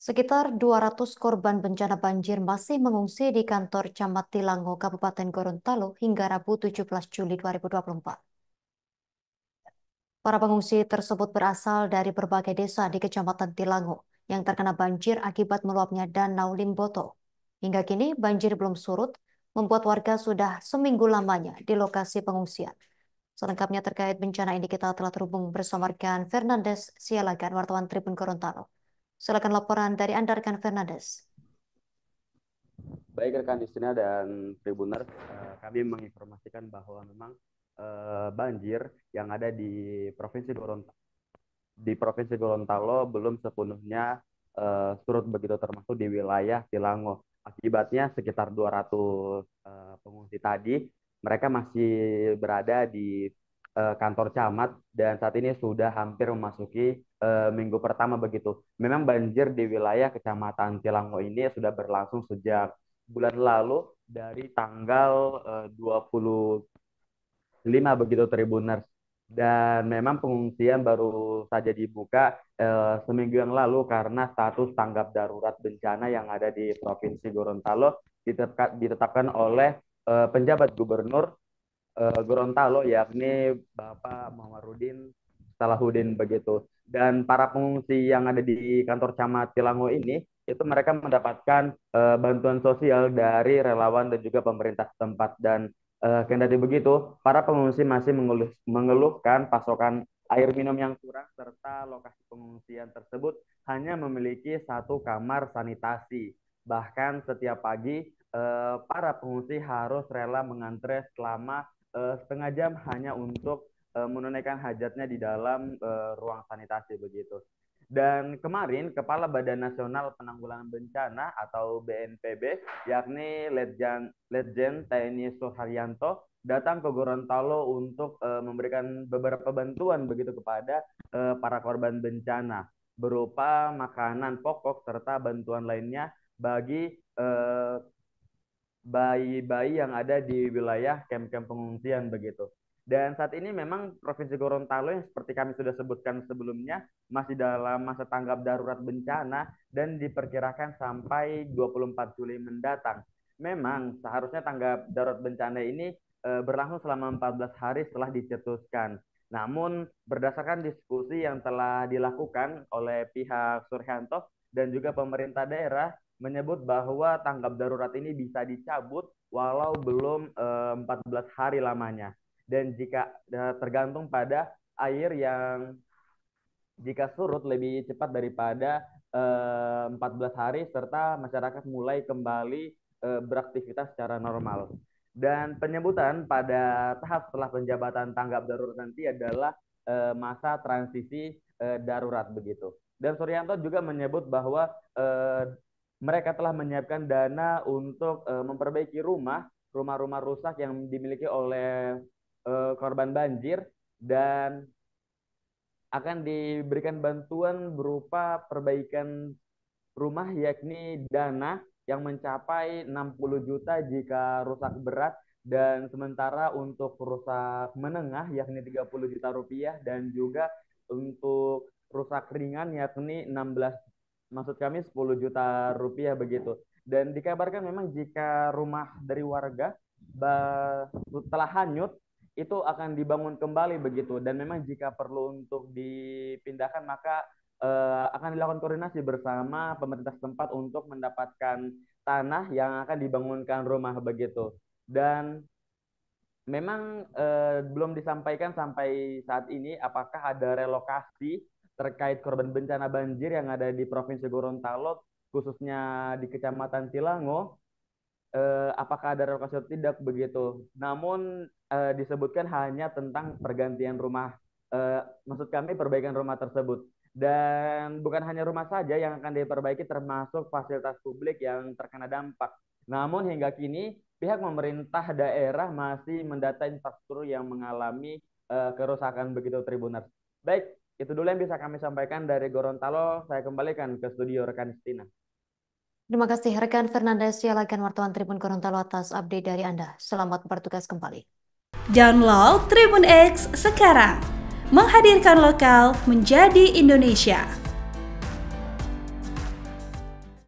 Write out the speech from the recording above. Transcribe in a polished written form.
Sekitar 200 korban bencana banjir masih mengungsi di kantor Camat Tilango, Kabupaten Gorontalo hingga Rabu 17 Juli 2024. Para pengungsi tersebut berasal dari berbagai desa di Kecamatan Tilango yang terkena banjir akibat meluapnya Danau Limboto. Hingga kini banjir belum surut, membuat warga sudah seminggu lamanya di lokasi pengungsian. Selengkapnya terkait bencana ini kita telah terhubung bersama rekan Fernandes Sialagan, wartawan Tribun Gorontalo. Silakan laporan dari Anda, rekan Fernandes. Baik rekan Justina dan Tribuners, kami menginformasikan bahwa memang banjir yang ada di Provinsi Gorontalo belum sepenuhnya surut begitu, termasuk di wilayah Tilango. Akibatnya sekitar 200 pengungsi tadi mereka masih berada di kantor camat dan saat ini sudah hampir memasuki minggu pertama begitu. Memang banjir di wilayah Kecamatan Tilango ini sudah berlangsung sejak bulan lalu dari tanggal 25 begitu Tribuners. Dan memang pengungsian baru saja dibuka seminggu yang lalu karena status tanggap darurat bencana yang ada di Provinsi Gorontalo ditetapkan oleh penjabat gubernur Gorontalo, yakni Bapak Muhammadudin Salahuddin begitu. Dan para pengungsi yang ada di kantor Camat Tilango ini itu mereka mendapatkan bantuan sosial dari relawan dan juga pemerintah setempat. Dan kendati begitu, para pengungsi masih mengeluhkan pasokan air minum yang kurang serta lokasi pengungsian tersebut hanya memiliki satu kamar sanitasi. Bahkan setiap pagi para pengungsi harus rela mengantre selama setengah jam hanya untuk menunaikan hajatnya di dalam ruang sanitasi begitu. Dan kemarin Kepala Badan Nasional Penanggulangan Bencana atau BNPB, yakni Letjen TNI Suharyanto, datang ke Gorontalo untuk memberikan beberapa bantuan begitu kepada para korban bencana berupa makanan pokok serta bantuan lainnya bagi bayi-bayi yang ada di wilayah kamp-kamp pengungsian begitu. Dan saat ini memang Provinsi Gorontalo yang seperti kami sudah sebutkan sebelumnya masih dalam masa tanggap darurat bencana dan diperkirakan sampai 24 Juli mendatang. Memang seharusnya tanggap darurat bencana ini berlangsung selama 14 hari setelah dicetuskan. Namun berdasarkan diskusi yang telah dilakukan oleh pihak Suryanto dan juga pemerintah daerah menyebut bahwa tanggap darurat ini bisa dicabut walau belum 14 hari lamanya. Dan jika tergantung pada air yang jika surut lebih cepat daripada 14 hari serta masyarakat mulai kembali beraktivitas secara normal. Dan penyebutan pada tahap setelah penjabatan tanggap darurat nanti adalah masa transisi darurat begitu. Dan Suryanto juga menyebut bahwa mereka telah menyiapkan dana untuk memperbaiki rumah-rumah rusak yang dimiliki oleh korban banjir dan akan diberikan bantuan berupa perbaikan rumah yakni dana yang mencapai 60 juta jika rusak berat dan sementara untuk rusak menengah yakni 30 juta rupiah dan juga untuk rusak ringan yakni 16 maksud kami 10 juta rupiah begitu. Dan dikabarkan memang jika rumah dari warga setelah hanyut itu akan dibangun kembali begitu dan memang jika perlu untuk dipindahkan maka akan dilakukan koordinasi bersama pemerintah setempat untuk mendapatkan tanah yang akan dibangunkan rumah begitu. Dan memang belum disampaikan sampai saat ini apakah ada relokasi terkait korban bencana banjir yang ada di Provinsi Gorontalo khususnya di Kecamatan Tilango, apakah ada relokasi atau tidak begitu. Namun disebutkan hanya tentang pergantian rumah, maksud kami perbaikan rumah tersebut. Dan bukan hanya rumah saja yang akan diperbaiki termasuk fasilitas publik yang terkena dampak. Namun hingga kini pihak pemerintah daerah masih mendata infrastruktur yang mengalami kerusakan begitu Tribuners. Baik, itu dulu yang bisa kami sampaikan dari Gorontalo. Saya kembalikan ke studio rekan Stina. Terima kasih rekan Fernandes Sialagan, wartawan Tribun Gorontalo atas update dari Anda. Selamat bertugas kembali. Download Tribun X sekarang, menghadirkan lokal menjadi Indonesia.